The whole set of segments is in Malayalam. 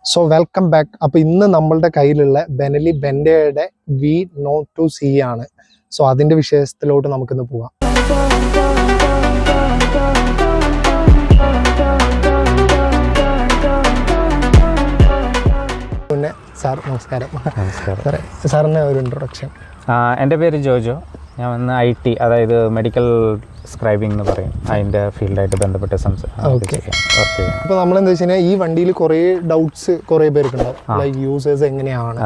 So welcome back. അപ്പോൾ ഇന്ന് നമ്മളുടെ കയ്യിലുള്ള ബെനലി ബെൻഡയുടെ V02C ആണ്. സോ അതിൻ്റെ വിഷയത്തിലോട്ട് നമുക്കിന്ന് പോവാം. പിന്നെ സാർ നമസ്കാരം. സാറിൻ്റെ ഒരു ഇൻട്രൊഡക്ഷൻ. എൻ്റെ പേര് ജോജോ. ഞാൻ വന്ന് IT, അതായത് മെഡിക്കൽ സ്ക്രൈബിംഗ് എന്ന് പറയും, അതിൻ്റെ ഫീൽഡായിട്ട് ബന്ധപ്പെട്ട് ഓക്കെ. ഇപ്പോൾ നമ്മളെന്താ വെച്ച് കഴിഞ്ഞാൽ ഈ വണ്ടിയിൽ കുറേ ഡൗട്ട്സ് കുറേ പേർക്കുണ്ടാവും, ലൈക്ക് യൂസേഴ്സ് എങ്ങനെയാണ്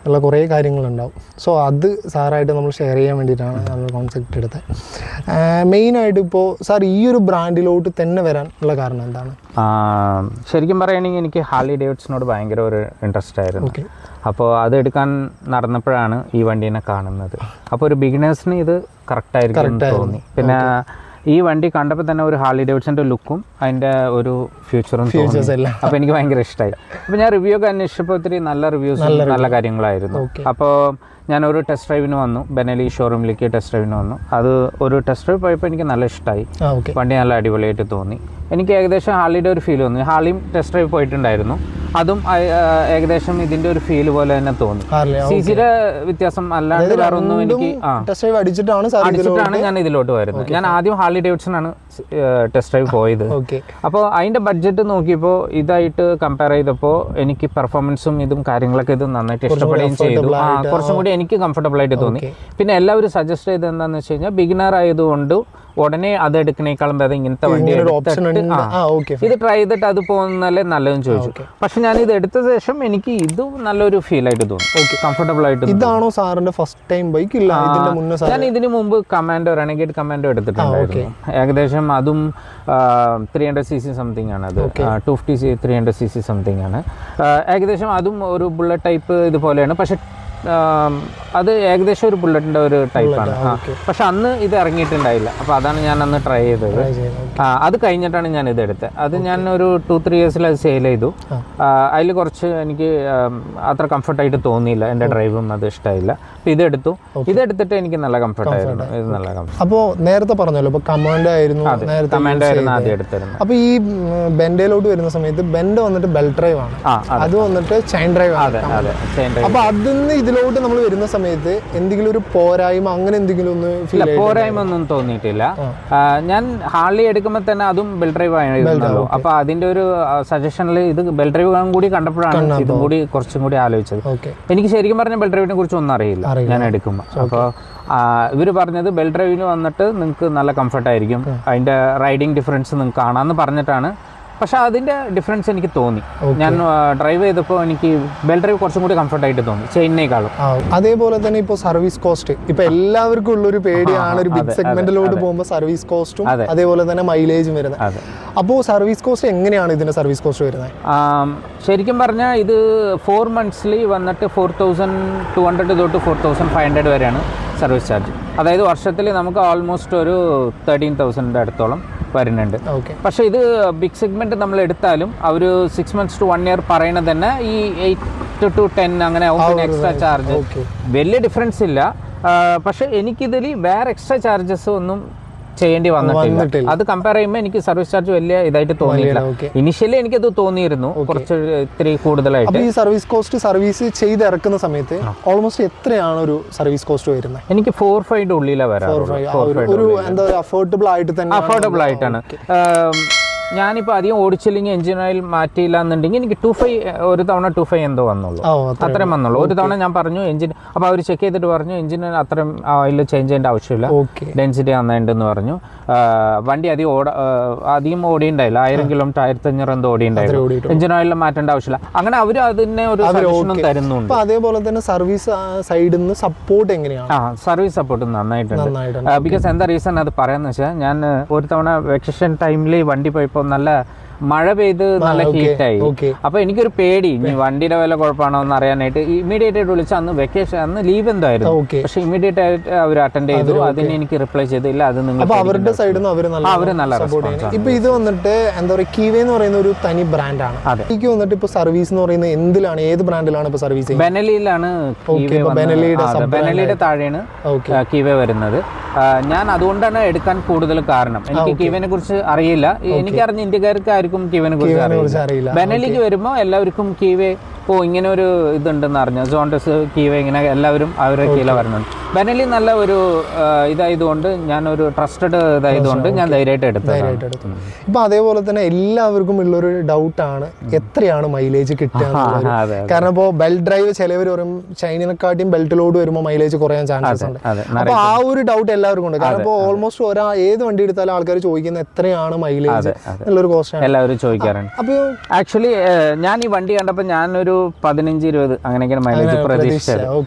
ഉള്ള കുറേ കാര്യങ്ങളുണ്ടാവും. സോ അത് സാറായിട്ട് നമ്മൾ ഷെയർ ചെയ്യാൻ വേണ്ടിയിട്ടാണ് നമ്മൾ കോൺസെപ്റ്റ് എടുത്തത്. മെയിനായിട്ട് ഇപ്പോൾ സാർ ഈ ഒരു ബ്രാൻഡിലോട്ട് തന്നെ വരാൻ ഉള്ള കാരണം എന്താണ്? ശരിക്കും പറയുകയാണെങ്കിൽ എനിക്ക് ഹാർലി ഡേവിഡ്സനോട് ഭയങ്കര ഒരു ഇൻട്രസ്റ്റ് ആയിരുന്നു. അപ്പോൾ അതെടുക്കാൻ നടന്നപ്പോഴാണ് ഈ വണ്ടീനെ കാണുന്നത്. അപ്പോൾ ഒരു ബിഗിനേഴ്സിന് ഇത് കറക്റ്റായിരിക്കും എന്ന് തോന്നി. പിന്നെ ഈ വണ്ടി കണ്ടപ്പോൾ തന്നെ ഒരു ഹാർലി ഡേവിഡ്സൻ്റെ ലുക്കും അതിൻ്റെ ഒരു ഫ്യൂച്ചറും തോന്നി. അപ്പോൾ എനിക്ക് ഭയങ്കര ഇഷ്ടമായി. അപ്പോൾ ഞാൻ റിവ്യൂ ഒക്കെ അന്വേഷിച്ചപ്പോൾ ഒത്തിരി നല്ല റിവ്യൂസ്, നല്ല കാര്യങ്ങളായിരുന്നു. അപ്പോൾ ഞാനൊരു ടെസ്റ്റ് ഡ്രൈവിന് വന്നു, ബെനലി ഷോറൂമിലേക്ക് ടെസ്റ്റ് ഡ്രൈവിന് വന്നു. അത് ഒരു ടെസ്റ്റ് ഡ്രൈവ് പോയപ്പോൾ എനിക്ക് നല്ല ഇഷ്ടമായി. വണ്ടി നല്ല അടിപൊളിയായിട്ട് തോന്നി. എനിക്ക് ഏകദേശം ഹാർലിയുടെ ഒരു ഫീൽ തോന്നി. ഹാർലിയും ടെസ്റ്റ് ഡ്രൈവ് പോയിട്ടുണ്ടായിരുന്നു, അതും ഏകദേശം ഇതിന്റെ ഒരു ഫീൽ പോലെ തന്നെ തോന്നി. സിസിയുടെ വ്യത്യാസം അല്ലാണ്ട് വേറെ ഒന്നും എനിക്ക് അടിച്ചിട്ടാണ് ഞാൻ ഇതിലോട്ട് വരുന്നത്. ഞാൻ ആദ്യം ഹാർലി ഡേവിഡ്സൺ ആണ് ടെസ്റ്റ് ഡ്രൈവ് പോയത്. അപ്പോൾ അതിന്റെ ബഡ്ജറ്റ് നോക്കിയപ്പോൾ ഇതായിട്ട് കമ്പയർ ചെയ്തപ്പോൾ എനിക്ക് പെർഫോമൻസും ഇതും കാര്യങ്ങളൊക്കെ ഇത് നന്നായിട്ട് ഇഷ്ടപ്പെടുകയും ചെയ്തു. കുറച്ചും കൂടി എനിക്ക് കംഫർട്ടബിൾ ആയിട്ട് തോന്നി. പിന്നെ എല്ലാവരും സജസ്റ്റ് ചെയ്ത് എന്താണെന്ന് വെച്ച് കഴിഞ്ഞാൽ, ബിഗിനർ ആയതുകൊണ്ട് ഉടനെ അത് എടുക്കണേക്കാളും ഭേദം ഇങ്ങനത്തെ വണ്ടി ഇത് ട്രൈ ചെയ്തിട്ട് അത് പോകുന്നല്ലേ നല്ലതെന്ന് ചോദിച്ചു. പക്ഷെ ഞാൻ ഇത് എടുത്ത ശേഷം എനിക്ക് ഇത് നല്ലൊരു ഫീൽ ആയിട്ട് തോന്നി, കംഫർട്ടബിൾ ആയിട്ട്. ഇതാണോ സാറിന്റെ ഫസ്റ്റ് ടൈം ബൈക്ക്? ഞാൻ ഇതിനു മുമ്പ് കമാൻഡോ, റെനഗേഡ് കമാൻഡോ എടുത്തിട്ടുണ്ടായിരുന്നു. ഏകദേശം അതും 300cc സംതിങ് ആണ്. അത് 250 300cc സംതിങ് ആണ്. ഏകദേശം അതും ഒരു ബുള്ളറ്റ് ടൈപ്പ് ഇതുപോലെയാണ്. പക്ഷെ അത് ഏകദേശം ഒരു ബുള്ളറ്റിൻ്റെ ഒരു ടൈപ്പാണ്. പക്ഷെ അന്ന് ഇത് ഇറങ്ങിയിട്ടുണ്ടായില്ല. അപ്പോൾ അതാണ് ഞാൻ അന്ന് ട്രൈ ചെയ്തത്. അത് കഴിഞ്ഞിട്ടാണ് ഞാൻ ഇത് എടുത്തത്. അത് ഞാൻ ഒരു 2-3 ഇയേഴ്സിൽ അത് സെയിൽ ചെയ്തു. അതിൽ കുറച്ച് എനിക്ക് അത്ര കംഫർട്ടായിട്ട് തോന്നിയില്ല, എൻ്റെ ഡ്രൈവും അത് ഇഷ്ടമായില്ല. അപ്പോൾ ഇതെടുത്തിട്ട് എനിക്ക് നല്ല കംഫർട്ടായിരുന്നു. ഇത് നല്ല കംഫർട്ട്. അപ്പോൾ നേരത്തെ പറഞ്ഞല്ലോ, ഇപ്പോൾ കമാൻഡോ ആയിരുന്നു ആദ്യം എടുത്തിരുന്നത്. അപ്പോൾ ഈ ബെൻഡയിലോട്ട് വരുന്ന സമയത്ത് ബെൻഡ് വന്നിട്ട് ബെൽറ്റ് ഡ്രൈവ് ആണ്, അത് വന്നിട്ട് ചെയിൻ ഡ്രൈവ് ആണ്. അപ്പോൾ അതിന്ന് ഇതിലോട്ട് നമ്മൾ വരുന്ന സമയത്ത് എന്തെങ്കിലും ഒരു പോരായ്മ അങ്ങനെ എന്തെങ്കിലും ഒന്ന് പോരായ്മ ഒന്നും തോന്നിയിട്ടില്ല. ഞാൻ ഹാർലി എടുക്കുമ്പോൾ തന്നെ അതും ബെൽറ്റ് ഡ്രൈവ് ആയിരുന്നല്ലോ. അപ്പോൾ അതിന്റെ ഒരു സജഷനിൽ ഇത് ബെൽറ്റ് ഡ്രൈവ് കൂടി കണ്ടപ്പോഴാണ് ഇതും കൂടി കുറച്ചും കൂടി ആലോചിച്ചത്. എനിക്ക് ശരിക്കും പറഞ്ഞ ബെൽറ്റ് ഡ്രൈവിനെ കുറിച്ച് ഒന്നും അറിയില്ല ഞാൻ എടുക്കുമ്പോൾ. അപ്പോൾ ഇവർ പറഞ്ഞത് ബെൽറ്റ് ഡ്രൈവിന് വന്നിട്ട് നിങ്ങൾക്ക് നല്ല കംഫർട്ടായിരിക്കും, അതിന്റെ റൈഡിങ് ഡിഫറൻസ് നിങ്ങൾക്ക് കാണാമെന്ന് പറഞ്ഞിട്ടാണ്. പക്ഷെ അതിന്റെ ഡിഫറൻസ് എനിക്ക് തോന്നി. ഞാൻ ഡ്രൈവ് ചെയ്തപ്പോൾ എനിക്ക് ബെൽറ്റ് ഡ്രൈവ് കുറച്ചും കൂടി കംഫർട്ടായിട്ട് തോന്നി ചെയിനേക്കാളും. അതേപോലെ തന്നെ ഇപ്പോൾ സർവീസ് കോസ്റ്റ്, ഇപ്പൊ എല്ലാവർക്കും ഉള്ളൊരു പേടിയാണ് ഒരു ബിഗ് സെഗ്മെന്റിലോട്ട് പോകുമ്പോൾ സർവീസ് കോസ്റ്റും അതേപോലെ തന്നെ മൈലേജും വരുന്നത്. അപ്പോൾ സർവീസ് കോസ്റ്റ് എങ്ങനെയാണ് ഇതിന്റെ സർവീസ് കോസ്റ്റ് വരുന്നത്? ശരിക്കും പറഞ്ഞാൽ ഇത് 4 മന്ത്സ്ലി വന്നിട്ട് 4200 തൊട്ട് 4500 വരെയാണ് സർവീസ് ചാർജ്. അതായത് വർഷത്തിൽ നമുക്ക് ഓൾമോസ്റ്റ് ഒരു 13,000 അടുത്തോളം വരുന്നുണ്ട്. പക്ഷെ ഇത് ബിഗ് സെഗ്മെന്റ് നമ്മൾ എടുത്താലും അവർ 6 months to 1 year പറയണത് തന്നെ ഈ 8 to 10 അങ്ങനെ എക്സ്ട്രാ ചാർജ് വലിയ ഡിഫറൻസ് ഇല്ല. പക്ഷെ എനിക്കിതിൽ വേറെ എക്സ്ട്രാ ചാർജസ് ഒന്നും ചെയ്യേണ്ടി വന്നിട്ടില്ല. അത് കമ്പയർ ചെയ്യുമ്പോൾ എനിക്ക് സർവീസ് ചാർജ് വലിയ ഇതായിട്ട് തോന്നിയില്ല. ഇനിഷ്യലി എനിക്കത് തോന്നിയിരുന്നു കുറച്ച് ഇത്തിരി കൂടുതലായിട്ട്. ഈ സർവീസ് കോസ്റ്റ് സർവീസ് ചെയ്ത് ഇറക്കുന്ന സമയത്ത് ഓൾമോസ്റ്റ് എത്രയാണ് ഒരു സർവീസ് കോസ്റ്റ് വരുന്നത്? എനിക്ക് 4-5 ഉള്ളിലാണ് വരാറ്. അഫോർഡബിൾ ആയിട്ടാണ്. ഞാനിപ്പോൾ അധികം ഓടിച്ചില്ലെങ്കിൽ എഞ്ചിൻ ഓയിൽ മാറ്റിയില്ല എന്നുണ്ടെങ്കിൽ എനിക്ക് 2.5 ഒരു തവണ 2.5 എന്തോ വന്നുള്ളൂ, അത്രയും വന്നുള്ളൂ. ഒരു തവണ ഞാൻ പറഞ്ഞു എഞ്ചിൻ, അപ്പോൾ അവർ ചെക്ക് ചെയ്തിട്ട് പറഞ്ഞു എഞ്ചിന് അത്രയും ഓയിൽ ചേഞ്ച് ചെയ്യേണ്ട ആവശ്യമില്ല, ഡെൻസിറ്റി നന്നായിട്ടുണ്ടെന്ന് പറഞ്ഞു. വണ്ടി അധികം ഓടിയുണ്ടായില്ല, 1000 കിലോമീറ്റർ 1500 എന്തോ ഓടിയുണ്ടായിരുന്നു. എഞ്ചിൻ ഓയിൽ മാറ്റേണ്ട ആവശ്യമില്ല. അങ്ങനെ അവർ അതിനെ ഒരു സജഷനും തരുന്നുണ്ട്. അതേപോലെ തന്നെ സർവീസ് സൈഡിൽ നിന്ന് സപ്പോർട്ട് എങ്ങനെയാണ്? സർവീസ് സപ്പോർട്ട് നന്നായിട്ടുണ്ട്. ബിക്കോസ് എന്താ റീസൺ അത് പറയാന്ന് വെച്ചാൽ, ഞാൻ ഒരു തവണ വെക്കേഷൻ ടൈമിൽ വണ്ടി പോയപ്പോൾ നല്ല മഴ പെയ്ത് നല്ല ഹീറ്റായി. അപ്പൊ എനിക്കൊരു പേടി, ഇനി വണ്ടിയുടെ വില കുഴപ്പമാണോ എന്ന് അറിയാനായിട്ട് ഇമ്മീഡിയറ്റ് ആയിട്ട് വിളിച്ച് അന്ന് ലീവ് എന്തായിരുന്നു. പക്ഷെ ഇമ്മീഡിയറ്റ് ആയിട്ട് അവർ അറ്റൻഡ് ചെയ്തു. അതിന് എനിക്ക് റിപ്ലൈ ചെയ്തില്ല. അത് നിങ്ങൾ അവരുടെ സൈഡിൽ നിന്ന് അവർ നല്ല റെസ്പോൺസ്. ഇപ്പൊ ഇത് വന്നിട്ട് എന്താ പറയുക, കീവേ എന്ന് പറയുന്ന ഒരു തനി ബ്രാൻഡാണ്. എനിക്ക് വന്നിട്ട് ഇപ്പൊ സർവീസ് എന്ന് പറയുന്നത് എന്തിലാണ്, ഏത് ബ്രാൻഡിലാണ് ഇപ്പൊ സർവീസ്? ബെനലിയിലാണ്. ബെനലിയുടെ താഴെയാണ് കീവേ വരുന്നത്. ഞാൻ അതുകൊണ്ടാണ് എടുക്കാൻ കൂടുതൽ കാരണം. എനിക്ക് കിവനെ കുറിച്ച് അറിയില്ല, എനിക്കറിഞ്ഞ ഇന്ത്യക്കാർക്ക് ആർക്കും കിവനെ കുറിച്ച് അറിയില്ല. ബെനലിക്ക് വരുമ്പോൾ എല്ലാവർക്കും കിവെ ഇങ്ങനെ ഒരു ഇതുണ്ടെന്ന് അറിഞ്ഞു, ജോണ്ടസ് കീവ ഇങ്ങനെ എല്ലാവരും അവരുടെ കീഴിൽ വരുന്നുണ്ട്. ബെനലി നല്ല ഒരു ഇതായതുകൊണ്ട്, ഞാനൊരു ട്രസ്റ്റഡ് ഇതായതുകൊണ്ട് ഞാൻ ധൈര്യമായിട്ട് എടുത്തു. ഇപ്പൊ അതേപോലെ തന്നെ എല്ലാവർക്കും ഉള്ളൊരു ഡൗട്ടാണ് എത്രയാണ് മൈലേജ് കിട്ടുക. കാരണം ഇപ്പോൾ ബെൽറ്റ് ഡ്രൈവ് ചിലവർ പറയും ചൈനയെക്കാട്ടിയും ബെൽറ്റ് ലോഡ് വരുമ്പോൾ മൈലേജ് കുറയാൻ ചാൻസസ് ഉണ്ട്. അപ്പൊ ആ ഒരു ഡൗട്ട് എല്ലാവർക്കും ഉണ്ട്. കാരണം ഇപ്പോൾ ഓൾമോസ്റ്റ് ഏത് വണ്ടി എടുത്താലും ആൾക്കാർ ചോദിക്കുന്നത് എത്രയാണ് മൈലേജ് എന്നുള്ളൊരു ക്വസ്റ്റ്യൻ എല്ലാവരും ചോദിക്കാറുണ്ട്. അപ്പോൾ ആക്ച്വലി ഞാൻ ഈ വണ്ടി കണ്ടപ്പോൾ ഞാനൊരു 15-20 അങ്ങനെയൊക്കെ മൈലേജ് പ്രതീക്ഷിച്ചത്.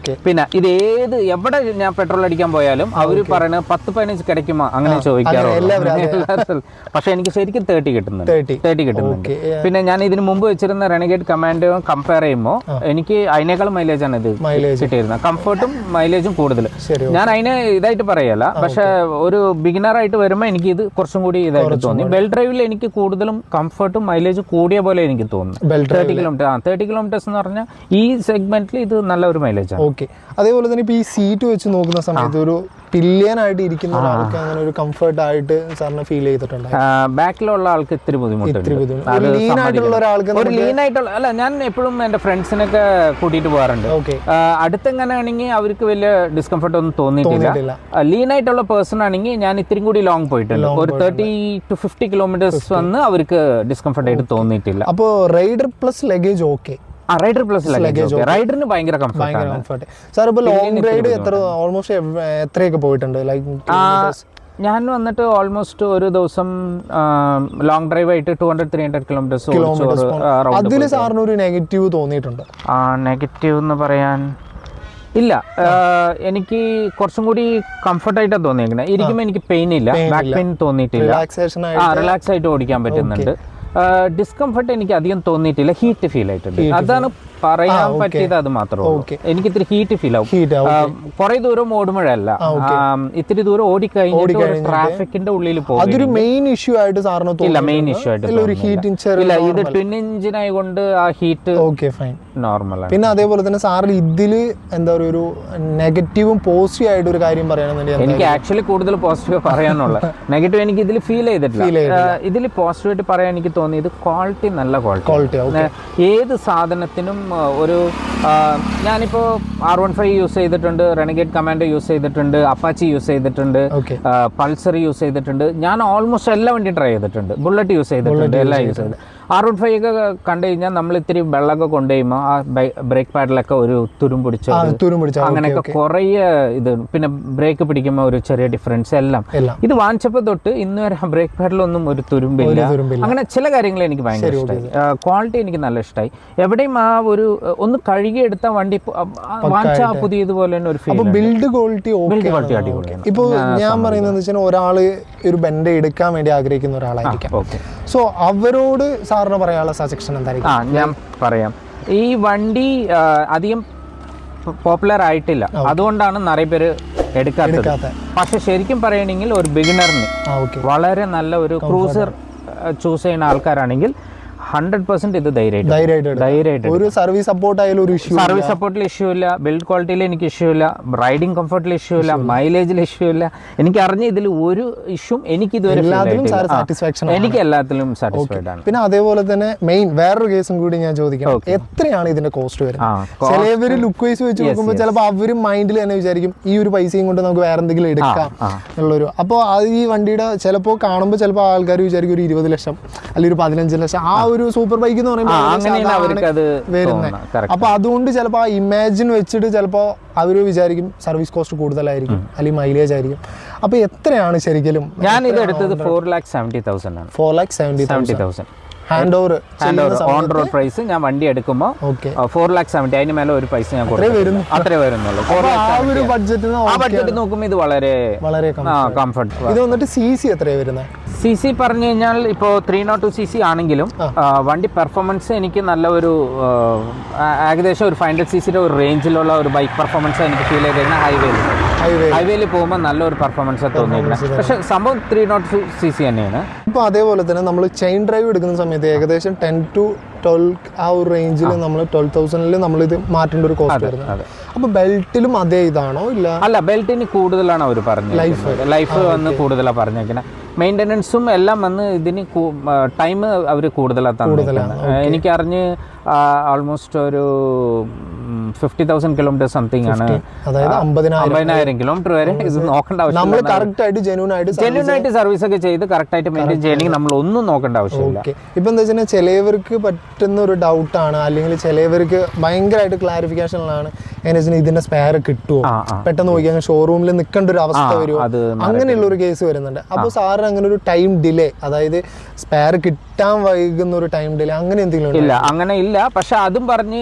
പിന്നെ ഇത് എവിടെ ഞാൻ പെട്രോൾ അടിക്കാൻ പോയാലും അവർ പറയുന്നത് 10-15 കിടക്കുമോ അങ്ങനെ ചോദിക്കാറുണ്ട്. പക്ഷെ എനിക്ക് ശരിക്കും 30 കിട്ടുന്നുണ്ട്. പിന്നെ ഞാൻ ഇതിന് മുമ്പ് വെച്ചിരുന്ന റെനഗേഡ് കമാൻഡോ കമ്പയർ ചെയ്യുമ്പോൾ എനിക്ക് അതിനേക്കാളും മൈലേജാണ് ഇത് കിട്ടിയിരുന്നത്. കംഫർട്ടും മൈലേജും കൂടുതൽ. ഞാൻ അതിനെ ഇതായിട്ട് പറയല്ല, പക്ഷെ ഒരു ബിഗിനറായിട്ട് വരുമ്പോൾ എനിക്ക് ഇത് കുറച്ചും കൂടി ഇതായിട്ട് തോന്നി. ബെൽറ്റ് ഡ്രൈവിൽ എനിക്ക് കൂടുതലും കംഫർട്ടും മൈലേജും കൂടിയ പോലെ എനിക്ക് തോന്നുന്നു. 30 കിലോമീറ്റേഴ്സ് എന്ന് പറഞ്ഞാൽ ഈ സെഗ്മെന്റിൽ ഇത് നല്ല ഒരു മൈലേജ് ആണ്. ഓക്കെ. അതേപോലെ തന്നെ ഇപ്പൊ ഈ സീറ്റ് വെച്ച് നോക്കുന്ന സമയത്ത് ഒരു പില്ലിയനായിട്ട് ഇരിക്കുന്ന ഒരാൾക്ക് അങ്ങനെ ഒരു കംഫർട്ട് ആയിട്ട് സാറിന് ഫീൽ ചെയ്തിട്ടുണ്ട്? ബാക്കിലുള്ള ആൾക്ക് ഇത്തിരി ബുദ്ധിമുട്ടുണ്ട്. ഒരു ലീൻ ആയിട്ടുള്ള അല്ല, ഞാൻ എപ്പോഴും എന്റെ ഫ്രണ്ട്സിനൊക്കെ കൂട്ടിയിട്ട് പോകാറുണ്ട്. അടുത്തെങ്ങനെ ആണെങ്കിൽ അവർക്ക് വലിയ ഡിസ്കംഫർട്ട് ഒന്നും തോന്നിയിട്ടില്ല. ലീൻ ആയിട്ടുള്ള പേഴ്സൺ ആണെങ്കിൽ ഞാൻ ഇത്തിരി കൂടി ലോങ് പോയിട്ടുണ്ട്. ഒരു 30-50 കിലോമീറ്റേഴ്സ് വന്ന് അവർക്ക് ഡിസ്കംഫർട്ട് ആയിട്ട് തോന്നിയിട്ടില്ല. അപ്പോൾ rider plus luggage okay. Rider plus luggage റൈഡറിന് ഭയങ്കര കംഫർട്ട്. സാർ ഇപ്പോൾ ലോങ് റൈഡ് ഓൾമോസ്റ്റ് എത്രയൊക്കെ പോയിട്ടുണ്ട്? ലൈക്ക് ഞാൻ വന്നിട്ട് ഓൾമോസ്റ്റ് ഒരു ദിവസം ലോങ് ഡ്രൈവ് ആയിട്ട് 200-300 കിലോമീറ്റേഴ്സ്. അതിൽ സാറിന് ഒരു നെഗറ്റീവ് തോന്നിയിട്ടുണ്ട്? നെഗറ്റീവ് എന്ന് പറയാൻ ഇല്ല, എനിക്ക് കുറച്ചും കൂടി കംഫർട്ടായിട്ടാണ് തോന്നിയിരിക്കുന്നത്. ഇരിക്കുമ്പോൾ എനിക്ക് പെയിൻ ഇല്ല, ബാക്ക് പെയിൻ തോന്നിയിട്ടില്ല, റിലാക്സ് ആയിട്ട് ഓടിക്കാൻ പറ്റുന്നുണ്ട്. ഡിസ്കംഫർട്ട് എനിക്ക് അധികം തോന്നിയിട്ടില്ല, ഹീറ്റ് ഫീൽ ആയിട്ടുണ്ട്. അതാണ് പറയാൻ പറ്റിയത്, അത് മാത്രമേ. എനിക്ക് ഇത്തിരി ഹീറ്റ് ഫീൽ ആവും. കുറെ ദൂരം ഓടുമ്പോഴല്ല, ഇത്തിരി ദൂരം ഓടിക്കഴിഞ്ഞിട്ട് ട്രാഫിക്കിന്റെ ഉള്ളിൽ പോകും. അതൊരു മെയിൻ ഇഷ്യൂ ആയിട്ട് സാറിന് ഇല്ല, മെയിൻ ഇഷ്യൂ ആയിട്ട് ഇല്ല. ഇത് ട്വിൻ എഞ്ചിൻ ആയതുകൊണ്ട് ആ ഹീറ്റ് നോർമലാണ്. പിന്നെ അതേപോലെ തന്നെ സാറിന് ഇതില് എന്താ ഒരു നെഗറ്റീവും പോസിറ്റീവ് ആയിട്ട് ഒരു കാര്യം പറയാനെന്നുണ്ടെങ്കിൽ എനിക്ക് ആക്ച്വലി കൂടുതൽ പോസിറ്റീവ് പറയാനുള്ള നെഗറ്റീവ് എനിക്ക് ഇതിൽ ഫീൽ ചെയ്തിട്ടില്ല. ഇതിൽ പോസിറ്റീവ് ആയിട്ട് പറയാൻ എനിക്ക് തോന്നിയത് ക്വാളിറ്റി, നല്ല ക്വാളിറ്റി. ഏത് സാധനത്തിനും ഒരു ഞാനിപ്പോൾ R15 യൂസ് ചെയ്തിട്ടുണ്ട്, റെനഗേഡ് കമാൻഡോ യൂസ് ചെയ്തിട്ടുണ്ട്, അപ്പാച്ചി യൂസ് ചെയ്തിട്ടുണ്ട്, പൾസർ യൂസ് ചെയ്തിട്ടുണ്ട്. ഞാൻ ഓൾമോസ്റ്റ് എല്ലാ വണ്ടി ട്രൈ ചെയ്തിട്ടുണ്ട്. ബുള്ളറ്റ് യൂസ് ചെയ്തിട്ടുണ്ട്, എല്ലാം യൂസ് ചെയ്തിട്ടുണ്ട്. R15 ഒക്കെ കണ്ടു കഴിഞ്ഞാൽ നമ്മൾ ഇത്തിരി വെള്ളമൊക്കെ കൊണ്ടുപോകുമ്പോൾ ആ ബ്രേക്ക് പാഡിലൊക്കെ ഒരു തുരും പിടിച്ച അങ്ങനെയൊക്കെ കുറേ ഇത്, പിന്നെ ബ്രേക്ക് പിടിക്കുമ്പോൾ ഒരു ചെറിയ ഡിഫറൻസ് എല്ലാം. ഇത് വാങ്ങിച്ചപ്പോൾ തൊട്ട് ഇന്ന് വരെ ബ്രേക്ക് പാഡിലൊന്നും ഒരു തുരുമ്പില്ല. അങ്ങനെ ചില കാര്യങ്ങൾ എനിക്ക് ഭയങ്കര ഇഷ്ടമായി. ക്വാളിറ്റി എനിക്ക് നല്ല ഇഷ്ടമായി. എവിടെയും ആ ഒരു ഒന്ന് കഴുകിയെടുത്ത വണ്ടി വാങ്ങിച്ച പുതിയതുപോലെ തന്നെ ഒരു ഫീൽ. ബിൽഡ് ക്വാളിറ്റി അടിപൊളിയാണ്. ഇപ്പോൾ ഞാൻ പറയുന്നത് വെച്ചാൽ ഒരാള് ഒരു ബെൻഡ് എടുക്കാൻ വേണ്ടി ആഗ്രഹിക്കുന്ന ഒരാളായിരിക്കാം. സോ അവരോട് സാറിന് പറയാനുള്ള സജഷൻ എന്തായിരിക്കും? ഞാൻ പറയാം, ഈ വണ്ടി അധികം പോപ്പുലർ ആയിട്ടില്ല, അതുകൊണ്ടാണ് നിറയെ പേര് എടുക്കാത്തത്. പക്ഷെ ശരിക്കും പറയണമെങ്കിൽ ഒരു ബിഗിനറിന് വളരെ നല്ല ഒരു ക്രൂസർ ചൂസ് ചെയ്യുന്ന ആൾക്കാരാണെങ്കിൽ 100% ഇത് ധൈര്യമായിട്ട് ഒരു സർവീസ് സപ്പോർട്ട് ആയാലും ഒരു ഇഷ്യൂ, സർവീസ് സപ്പോർട്ടിൽ ഇഷ്യൂ ഇല്ല, ബിൽഡ് ക്വാളിറ്റിയിൽ എനിക്ക് ഇഷ്യൂ ഇല്ല, റൈഡിംഗ് കംഫർട്ടിൽ ഇഷ്യൂ ഇല്ല, മൈലേജിൽ ഇഷ്യൂ ഇല്ല. എനിക്ക് അറിഞ്ഞ ഇതിൽ ഒരു ഇഷ്യൂ എനിക്ക് ഇതുവരെ എനിക്ക് എല്ലാത്തിലും സാറ്റിസ്ഫൈഡ് ആണ്. പിന്നെ അതേപോലെ തന്നെ മെയിൻ വേറൊരു കേസും കൂടി ഞാൻ ചോദിക്കാം, എത്രയാണ് ഇതിന്റെ കോസ്റ്റ് വരുന്നത്? ചിലവര് ലുക്ക് വൈസ് വെച്ച് നോക്കുമ്പോൾ ചിലപ്പോൾ അവരും മൈൻഡിൽ തന്നെ വിചാരിക്കും ഈ ഒരു പൈസയും കൊണ്ട് നമുക്ക് വേറെ എന്തെങ്കിലും എടുക്കാം എന്നുള്ളൊരു. അപ്പോൾ അത് ഈ വണ്ടിയുടെ ചിലപ്പോൾ കാണുമ്പോൾ ചിലപ്പോൾ ആൾക്കാർ വിചാരിക്കും ഒരു 20 ലക്ഷം അല്ലെങ്കിൽ ഒരു 15 ലക്ഷം ആ ഒരു സൂപ്പർ ബൈക്ക് എന്ന് പറയുമ്പോൾ വരുന്നത്. അപ്പൊ അതുകൊണ്ട് ചിലപ്പോൾ ആ ഇമാജിൻ വെച്ചിട്ട് ചിലപ്പോൾ അവര് വിചാരിക്കും സർവീസ് കോസ്റ്റ് കൂടുതലായിരിക്കും അല്ലെങ്കിൽ മൈലേജ് ആയിരിക്കും. അപ്പൊ എത്രയാണ് ശരിക്കും? ഞാൻ ഇത് എടുത്തത് 4,70,000 ആണ്. 4,70,000 hand over on road price ഞാൻ വണ്ടി എടുക്കുമ്പോൾ 4,70,000. അതിന് മേലെ ഒരു പൈസ ഞാൻ അത്രേ വരുന്നുള്ളൂ. ആ ബഡ്ജറ്റ് നോക്കുമ്പോൾ ഇത് വളരെ കംഫർട്ട്. ഇത് വന്നിട്ട് CC എത്രയാണ് വരുന്നത്? CC പറഞ്ഞു കഴിഞ്ഞാൽ ഇപ്പോൾ 302 CC ആണെങ്കിലും വണ്ടി പെർഫോമൻസ് എനിക്ക് നല്ല ഒരു ഏകദേശം ഒരു 500 CCയുടെ ഒരു റേഞ്ചിലുള്ള ഒരു ബൈക്ക് പെർഫോമൻസ് എനിക്ക് ഫീൽ ചെയ്തിരുന്നത് ഹൈവേയിൽ പോകുമ്പോൾ നല്ലൊരു പെർഫോമൻസ് തോന്നിയിരുന്നത്. പക്ഷെ സംഭവം 302 CC തന്നെയാണ്. ഇപ്പോൾ അതേപോലെ തന്നെ നമ്മൾ ചെയിൻ ഡ്രൈവ് എടുക്കുന്ന സമയത്ത് ഏകദേശം 10 to 12 ആ ഒരു റേഞ്ചിൽ നമ്മൾ 12,000 നമ്മളിത് മാറ്റേണ്ട ഒരു കോസ്റ്റ് വരുന്നത്. അപ്പോൾ ബെൽറ്റിലും അതേ ഇതാണോ? ഇല്ല, അല്ല, ബെൽറ്റിന് കൂടുതലാണ് അവർ പറഞ്ഞത്. ലൈഫ് വന്ന് കൂടുതലാണ് പറഞ്ഞേക്കുന്നത്. മെയിൻ്റനൻസും എല്ലാം വന്ന് ഇതിന് ടൈം അവർ കൂടുതലാണ് തന്നിരിക്കുന്നത്. എനിക്കറിഞ്ഞ് ആൾമോസ്റ്റ് ഒരു 50,000 കിലോമീറ്റർ സംതിങ് ആണ്, അതായത് 50,000 കിലോമീറ്റർ വരെ ഇത് നോക്കേണ്ട ആവശ്യമില്ല. ജെന്യൂൻ ആയിട്ട് സർവീസ് ഒക്കെ ചെയ്ത് കറക്റ്റ് ആയിട്ട് മെയിൻറ്റെയിൻ ചെയ്യണമെങ്കിൽ നമ്മൾ ഒന്നും നോക്കേണ്ട ആവശ്യമില്ല. ഇപ്പം എന്താ വെച്ചാൽ ചിലവർക്ക് പറ്റുന്ന ഒരു ഡൗട്ടാണ്, അല്ലെങ്കിൽ ചിലവർക്ക് ഭയങ്കരമായിട്ട് ക്ലാരിഫിക്കേഷനിലാണ് എങ്ങനെ വെച്ചാൽ ഇതിന്റെ സ്പെയർ കിട്ടുമോ, പെട്ടെന്ന് നോക്കിയാൽ ഷോറൂമിൽ നിൽക്കേണ്ട ഒരു അവസ്ഥ വരുമോ, അങ്ങനെയുള്ള ഒരു കേസ് വരുന്നുണ്ട്. അപ്പോൾ സാറ് അങ്ങനെ ഒരു ടൈം ഡിലേ, അതായത് സ്പെയർ കിട്ടാൻ വൈകുന്ന ഒരു ടൈം ഡിലേ അങ്ങനെ എന്തെങ്കിലും? ഇല്ല, അങ്ങനെ ഇല്ല. പക്ഷെ അതും പറഞ്ഞ്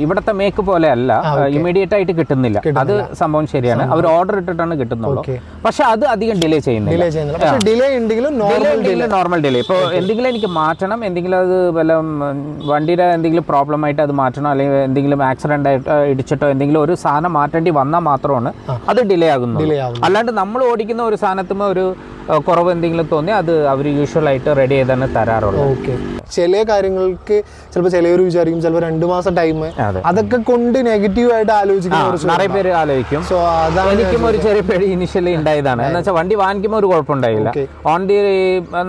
ഇവിടത്തെ മേക്ക് പോലെ അല്ല, ഇമീഡിയറ്റ് ആയിട്ട് കിട്ടുന്നില്ല. അത് സംഭവം ശരിയാണ്, അവർ ഓർഡർ ഇട്ടിട്ടാണ് കിട്ടുന്നുള്ളൂ. പക്ഷെ അത് അധികം ഡിലേ ചെയ്യുന്നില്ല. Normal delay. ഇപ്പോൾ എന്തെങ്കിലും എനിക്ക് മാറ്റണം, എന്തെങ്കിലും അത് വല്ല വണ്ടിയുടെ എന്തെങ്കിലും പ്രോബ്ലം ആയിട്ട് അത് മാറ്റണം, അല്ലെങ്കിൽ എന്തെങ്കിലും ആക്സിഡന്റ് ആയിട്ട് ഇടിച്ചിട്ടോ എന്തെങ്കിലും ഒരു സാധനം മാറ്റേണ്ടി വന്നാൽ മാത്രമാണ് അത് ഡിലേ ആകുന്നത്. അല്ലാണ്ട് നമ്മൾ ഓടിക്കുന്ന ഒരു സാധനത്തുമ്പോൾ ഒരു കുറവ് എന്തെങ്കിലും തോന്നി അത് അവർ യൂഷ്വലായിട്ട് റെഡി ചെയ്താണ് തരാറുള്ളത്. ഓക്കെ. ചില കാര്യങ്ങൾക്ക് ചിലപ്പോൾ ചിലവർ വിചാരിക്കും ചിലപ്പോൾ 2 മാസം ടൈം, അതൊക്കെ കൊണ്ട് നെഗറ്റീവ് ആയിട്ട് ആലോചിക്കുന്ന നിറയെ പേര് ആലോചിക്കും. സോ എനിക്കും ഒരു ചെറിയ പേടി ഇനിഷ്യലി ഉണ്ടായതാണ്. എന്ന് വെച്ചാൽ വണ്ടി വാങ്ങിക്കുമ്പോൾ ഒരു കുഴപ്പമുണ്ടായില്ല. ഓൺ ദി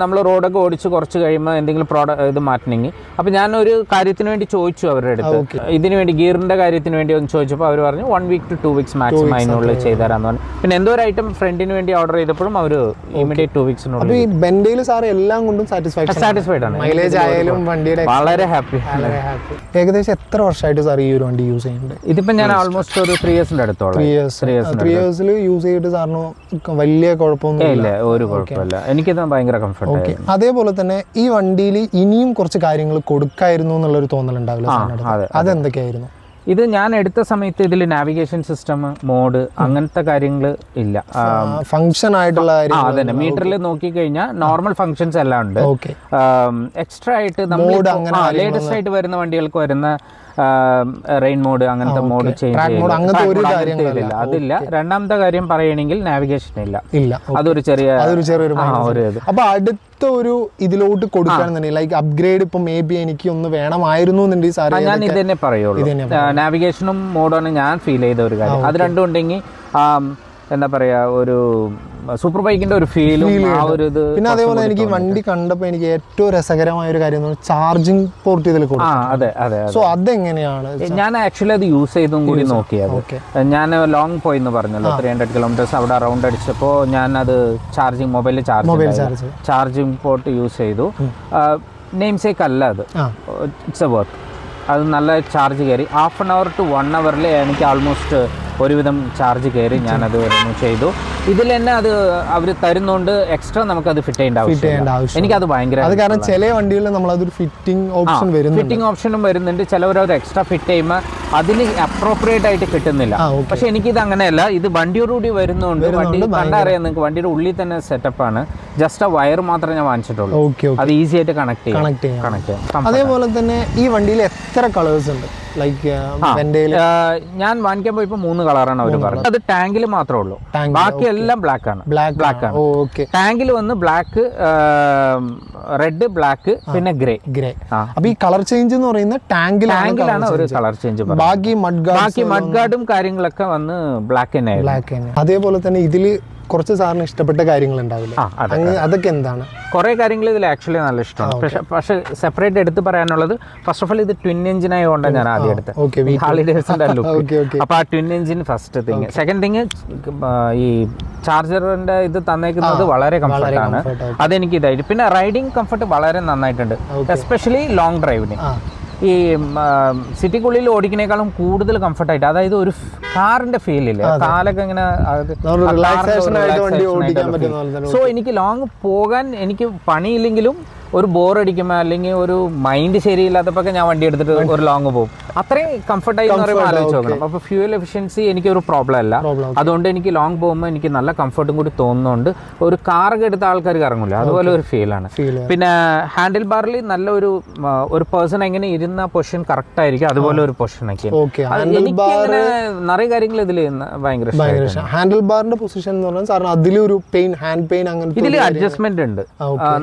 നമ്മൾ റോഡൊക്കെ ഓടിച്ച് കുറച്ച് കഴിയുമ്പോൾ എന്തെങ്കിലും ഇത് മാറ്റണമെങ്കിൽ അപ്പോൾ ഞാനൊരു കാര്യത്തിന് വേണ്ടി ചോദിച്ചു അവരുടെ അടുത്ത്, ഇതിന് വേണ്ടി ഗിയറിന്റെ കാര്യത്തിന് വേണ്ടി ഒന്ന് ചോദിച്ചപ്പോൾ അവർ പറഞ്ഞു 1 week to 2 weeks മാക്സിമം അതിനുള്ളിൽ ചെയ്തുതരാന്ന് പറഞ്ഞു. പിന്നെ എന്തോ ഒരു ഐറ്റം ഫ്രണ്ടിന് വേണ്ടി ഓർഡർ ചെയ്തപ്പോഴും അവർ ഇമീഡിയറ്റ് 2 weeksനുള്ളിൽ. ഈ ബെൻഡയിൽ സാർ എല്ലാം കൊണ്ടും സാറ്റിസ്ഫൈഡ് ആണ്, മൈലേജ് ആയാലും വണ്ടിയുടെ വളരെ ഹാപ്പി. ഏകദേശം എത്ര വർഷമായിട്ട് സാർ ഈ ഒരു വണ്ടി യൂസ് ചെയ്യുന്നുണ്ട്? ഇതിപ്പോ ഞാൻ ആൾമോസ്റ്റ് ഒരു 3 years അടുത്തോളം. 3 years യൂസ് ചെയ്തിട്ട് സാറിന് വലിയ കുഴപ്പമൊന്നും ഇല്ല, ഒരു കുഴപ്പമില്ല. എനിക്കിത് ഭയങ്കര കംഫർട്ട്. അതേപോലെ തന്നെ ഈ വണ്ടിയിൽ ഇനിയും കുറച്ച് കാര്യങ്ങൾ കൊടുക്കായിരുന്നു എന്നുള്ളൊരു തോന്നലുണ്ടാവില്ല, അതെന്തൊക്കെയായിരുന്നു? ഇത് ഞാൻ എടുത്ത സമയത്ത് ഇതിൽ നാവിഗേഷൻ സിസ്റ്റം, മോഡ്, അങ്ങനത്തെ കാര്യങ്ങൾ ഇല്ല. ഫംഗ്ഷൻ ആയിട്ടുള്ള അതന്നെ, മീറ്ററിൽ നോക്കിക്കഴിഞ്ഞാൽ നോർമൽ ഫംഗ്ഷൻസ് എല്ലാം ഉണ്ട്. എക്സ്ട്രാ ആയിട്ട് നമ്മൾ ലേറ്റസ്റ്റ് ആയിട്ട് വരുന്ന വണ്ടികൾക്ക് വരുന്ന റെയിൻ മോഡ്, അങ്ങനത്തെ മോഡ് ചേഞ്ച് ചെയ്തില്ല, അതില്ല. രണ്ടാമത്തെ കാര്യം പറയുകയാണെങ്കിൽ നാവിഗേഷൻ ഇല്ല, അതൊരു ചെറിയൊരു അപ്പൊ അടുത്ത ഒരു ഇതിലോട്ട് കൊടുക്കുകയാണെന്നുണ്ടെങ്കിൽ ലൈക്ക് അപ്ഗ്രേഡ് ഇപ്പൊ മേ ബി എനിക്ക് ഒന്ന് വേണമായിരുന്നു എന്നുണ്ടെങ്കിൽ ഞാൻ ഇത് തന്നെ പറയുള്ളൂ. നാവിഗേഷനും മോഡാണ് ഞാൻ ഫീൽ ചെയ്ത ഒരു കാര്യം. അത് രണ്ടും ഉണ്ടെങ്കിൽ എന്താ പറയാ, ഒരു സൂപ്പർ ബൈക്കിന്റെ ഒരു ഫീലും ആ ഒരു ഇത്. പിന്നെ അതേപോലെ എനിക്ക് വണ്ടി കണ്ടപ്പോൾ എനിക്ക് ഏറ്റവും രസകരമായ ഒരു കാര്യം ചാർജിങ് പോർട്ട് ഇതിൽ കൊടുക്കും. അതെ. സോ അതെങ്ങനെയാണ്? ഞാൻ ആക്ച്വലി അത് യൂസ് ചെയ്തും കൂടി നോക്കിയത്. ഞാൻ ലോങ് പോയി എന്ന് പറഞ്ഞല്ലോ, 300 kilometers അവിടെ റൗണ്ട് അടിച്ചപ്പോൾ ഞാൻ അത് മൊബൈൽ ചാർജിങ് പോർട്ട് യൂസ് ചെയ്തു. നെയിം സേക്ക് അല്ല അത്, ഇറ്റ്സ് എ വർത്ത്. അത് നല്ല ചാർജ് കയറി 1/2 hour to 1 hour എനിക്ക് ആൾമോസ്റ്റ് ഒരുവിധം ചാർജ് കയറി. ഞാനത് റിമൂവ് ചെയ്തു. ഇതിൽ തന്നെ അത് അവർ തരുന്നോണ്ട് എക്സ്ട്രാ നമുക്കത് ഫിറ്റ് ചെയ്യേണ്ട ആവശ്യം. എനിക്കത് ഭയങ്കര, അത് കാരണം ചില വണ്ടികളിൽ നമ്മളതൊരു ഫിറ്റിംഗ് ഓപ്ഷനും വരുന്നുണ്ട്. ചിലവരത് എക്സ്ട്രാ ഫിറ്റ് ചെയ്യുമ്പോൾ അതിന് അപ്രോപ്രിയേറ്റ് ആയിട്ട് കിട്ടുന്നില്ല. പക്ഷെ എനിക്കിത് അങ്ങനെയല്ല, ഇത് വണ്ടിയോടുകൂടി വരുന്നതുകൊണ്ട് വണ്ടി കണ്ടറിയാം നിങ്ങൾക്ക്, വണ്ടിയുടെ ഉള്ളിൽ തന്നെ സെറ്റപ്പാണ്. ജസ്റ്റ് ആ വയർ മാത്രമേ ഞാൻ വാങ്ങിച്ചിട്ടുള്ളൂ, അത് ഈസി ആയിട്ട് കണക്ട് ചെയ്യാം. അതേപോലെ തന്നെ ഈ വണ്ടിയിൽ എത്ര കളേഴ്സ് ഉണ്ട്? ലൈക്ക് ഞാൻ വാങ്ങിക്കാൻ പോയപ്പോ 3 കളറാണ് അവർ പറഞ്ഞത്. അത് ടാങ്കിൽ മാത്രമേ ഉള്ളൂ, ബാക്കി എല്ലാം ബ്ലാക്ക് ആണ്. ടാങ്കിൽ വന്ന് ബ്ലാക്ക്, റെഡ്, ബ്ലാക്ക്, പിന്നെ ഗ്രേ. അപ്പൊ ഈ കളർ ചേഞ്ച് എന്ന് പറയുന്നത് ടാങ്കിലാണ് ഒരു കളർ ചേഞ്ച്. ബാക്കി മഡ് ഗാർഡും കാര്യങ്ങളൊക്കെ വന്ന് ബ്ലാക്ക് തന്നെ. അതേപോലെ തന്നെ ഇതില് കുറച്ച് സാറിന് ഇഷ്ടപ്പെട്ട കാര്യങ്ങൾ ഉണ്ടാവില്ല, അതൊക്കെ എന്താണ്? കുറേ കാര്യങ്ങൾ ഇതിൽ ആക്ച്വലി നല്ല ഇഷ്ടമാണ്. പക്ഷെ സെപ്പറേറ്റ് എടുത്ത് പറയാനുള്ളത്, ഫസ്റ്റ് ഓഫ് ഓൾ ഇത് ട്വിൻ എഞ്ചിൻ ആയതുകൊണ്ടാണ് ഞാൻ ആദ്യം എടുത്തത്, ഹാർലി ഡേവിഡ്സന്റെ ലുക്ക്. അപ്പൊ ആ twin engine first thing. Second thing, ഈ ചാർജറിന്റെ ഇത് തന്നേക്കുന്നത് വളരെ കംഫർട്ടാണ്, അതെനിക്ക് ഇതായിട്ട്. പിന്നെ റൈഡിങ് കംഫർട്ട് വളരെ നന്നായിട്ടുണ്ട്, എസ്പെഷ്യലി ലോങ് ഡ്രൈവിന്. ഈ സിറ്റിക്കുള്ളിൽ ഓടിക്കുന്നേക്കാളും കൂടുതൽ കംഫർട്ടായിട്ട്, അതായത് ഒരു കാറിന്റെ ഫീൽ ഇല്ലേ, കാലൊക്കെ ഇങ്ങനെ. സോ എനിക്ക് ലോങ് പോകാൻ എനിക്ക് പണിയില്ലെങ്കിലും ഒരു ബോറടിക്കുമ്പോൾ അല്ലെങ്കിൽ ഒരു മൈൻഡ് ശരിയില്ലാത്തപ്പോൾ ഞാൻ വണ്ടി എടുത്തിട്ട് ഒരു ലോങ് പോകും. അത്രയും കംഫർട്ടായി എന്ന് പറയുമ്പോൾ ആലോചിച്ച് നോക്കണം. അപ്പോൾ ഫ്യൂവൽ എഫിഷ്യൻസി എനിക്കൊരു പ്രോബ്ലം അല്ല. അതുകൊണ്ട് എനിക്ക് ലോങ് പോകുമ്പോൾ എനിക്ക് നല്ല കംഫർട്ടും കൂടി തോന്നുന്നുണ്ട്. ഒരു കാറൊക്കെ എടുത്ത ആൾക്കാർ ഇറങ്ങില്ല, അതുപോലെ ഒരു ഫീലാണ്. പിന്നെ ഹാൻഡിൽ ബാറിൽ നല്ല ഒരു പേഴ്സൺ എങ്ങനെ ഇരുന്ന പൊസിഷൻ കറക്റ്റ് ആയിരിക്കും, അതുപോലെ ഒരു പൊസിഷനൊക്കെ. എനിക്ക് അങ്ങനെ നിറയെ കാര്യങ്ങൾ ഇതിൽ ഭയങ്കര ഇഷ്ടമാണ്. ഹാൻഡിൽ ബാറിന്റെ പൊസിഷൻ എന്ന് പറഞ്ഞാൽ സാറിന് അതിലൊരു പെയിൻ, ഹാൻഡ് പെയിൻ അങ്ങനെ ഇതിൽ അഡ്ജസ്റ്റ്മെന്റ് ഉണ്ട്.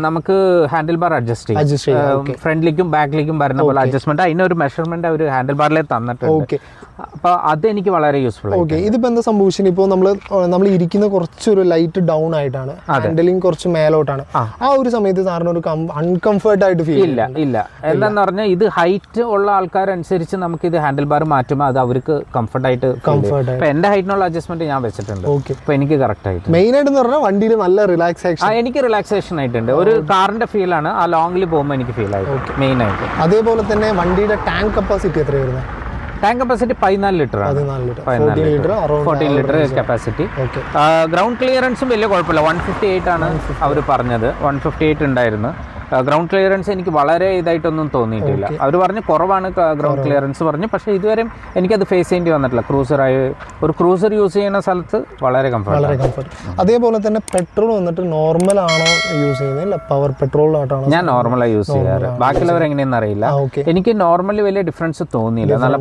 നമുക്ക് ഹാൻഡിൽ ബാർ അഡ്ജസ്റ്റ് ചെയ്യാം, ഫ്രണ്ടിലേക്കും ബാക്കിലേക്കും വരുന്ന പോലെ അഡ്ജസ്റ്റ്മെന്റ്. അതിനൊരു മെഷർമെന്റ് അവർ ഹാൻഡിൽ ബാറിലെ തന്നിട്ടുണ്ട്. അപ്പൊ അത് എനിക്ക് വളരെ യൂസ്ഫുൾ ആണ്. ഇതിപ്പോ എന്താ സംഭവിച്ചത്, ഇപ്പോൾ നമ്മൾ ഇരിക്കുന്ന കുറച്ചൊരു ലൈറ്റ് ഡൗൺ ആയിട്ടാണ്, ഹാൻഡിലിംഗ് കുറച്ച് മേലോട്ടാണ്. ആ ഒരു സമയത്ത് സാറിന് ഒരു അൺകംഫർട്ട് ആയിട്ട് ഫീൽ ഇല്ല. എന്താന്ന് പറഞ്ഞാൽ ഇത് ഹൈറ്റ് ഉള്ള ആൾക്കാരനുസരിച്ച് നമുക്ക് ഇത് ഹാൻഡിൽ ബാർ മാറ്റുമ്പോൾ അത് അവർക്ക് കംഫർട്ടായിട്ട്. ഇപ്പൊ എന്റെ ഹൈറ്റിനുള്ള അഡ്ജസ്റ്റ്മെന്റ് ഞാൻ വെച്ചിട്ടുണ്ട്. അപ്പൊ എനിക്ക് കറക്റ്റ് ആയിട്ട് മെയിൻ ആയിട്ട് പറഞ്ഞാൽ വണ്ടിയിൽ നല്ല റിലാക്സേഷൻ. എനിക്ക് റിലാക്സേഷൻ ആയിട്ടുണ്ട്. ഒരു കാറിന്റെ ഫീൽ ആണ് ആ ലോങ്ങിൽ പോകുമ്പോൾ എനിക്ക് ഫീൽ ആയിട്ട് മെയിൻ ആയിട്ട്. അതേപോലെ തന്നെ വണ്ടിയുടെ ടാങ്ക് കപ്പാസിറ്റി എത്ര വരുന്നത്? ടാങ്ക് കപ്പാസിറ്റി 14 ലിറ്റർ ആണ്. 14 ലിറ്റർ കപ്പാസിറ്റി. ഗ്രൗണ്ട് ക്ലിയറൻസും വലിയ കുഴപ്പമില്ല. 158 ആണ് അവർ പറഞ്ഞത്. 158 ഉണ്ടായിരുന്നു. ഗ്രൗണ്ട് ക്ലിയറൻസ് എനിക്ക് വളരെ ഇതായിട്ടൊന്നും തോന്നിയിട്ടില്ല. അവർ പറഞ്ഞ് കുറവാണ് ഗ്രൗണ്ട് ക്ലിയറൻസ് പറഞ്ഞു. പക്ഷേ ഇതുവരെ എനിക്കത് ഫേസ് ചെയ്യേണ്ടി വന്നിട്ടില്ല. ഒരു ക്രൂസർ യൂസ് ചെയ്യുന്ന സ്ഥലത്ത് വളരെ കംഫർട്ട്. അതേപോലെ തന്നെ പെട്രോൾ വന്നിട്ട് നോർമൽ ആണോ യൂസ് ചെയ്യുന്നത്, പവർ പെട്രോളിലായിട്ടാണോ? ഞാൻ നോർമലായി യൂസ് ചെയ്യാറ്. ബാക്കിയുള്ളവർ എങ്ങനെയെന്ന് അറിയില്ല. എനിക്ക് നോർമലി വലിയ ഡിഫറൻസ് തോന്നിയില്ല. നല്ല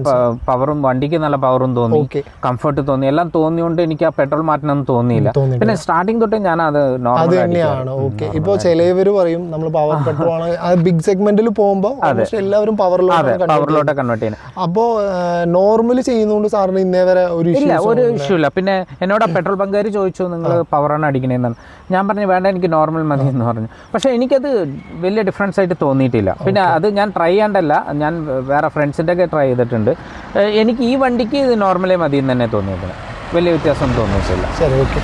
പവറും, വണ്ടിക്ക് നല്ല പവറും തോന്നി, കംഫർട്ട് തോന്നി, എല്ലാം തോന്നിയോണ്ട് എനിക്ക് ആ പെട്രോൾ മാറ്റണമെന്ന് തോന്നിയില്ല. പിന്നെ സ്റ്റാർട്ടിങ് തൊട്ടേ ഞാൻ അത് നോർമൽ തന്നെയാണ്. ഇപ്പോൾ ചിലവർ പറയും നമ്മൾ പവർ പെട്രോൾ ആണ് ബിഗ് സെഗ്മെന്റിൽ പോകുമ്പോൾ എല്ലാവരും പവറിലോട്ട് കൺവേർട്ട് ചെയ്യുന്നത്. അപ്പോൾ നോർമലി ചെയ്യുന്നതുകൊണ്ട് സാറിന് ഇന്നേ വരെ ഒരു ഇഷ്യൂ ഇല്ല. പിന്നെ എന്നോട് പെട്രോൾ ബങ്കുകാർ ചോദിച്ചു നിങ്ങൾ പവറാണ് അടിക്കണേന്നാണ്. ഞാൻ പറഞ്ഞു വേണ്ട, എനിക്ക് നോർമൽ മതി എന്ന് പറഞ്ഞു. പക്ഷേ എനിക്കത് വലിയ ഡിഫറൻസ് ആയിട്ട് തോന്നിയിട്ടില്ല. പിന്നെ അത് ഞാൻ ട്രൈ ചെയ്യാണ്ടല്ല, ഞാൻ വേറെ ഫ്രണ്ട്സിൻ്റെ ഒക്കെ ട്രൈ ചെയ്തിട്ടുണ്ട്. എനിക്ക് ഈ വണ്ടിക്ക് ഇത് നോർമലേ മതി എന്ന് തന്നെ തോന്നിയിട്ടില്ല. വലിയ വ്യത്യാസം തോന്നിയിട്ടില്ല. ശരി, ഓക്കെ.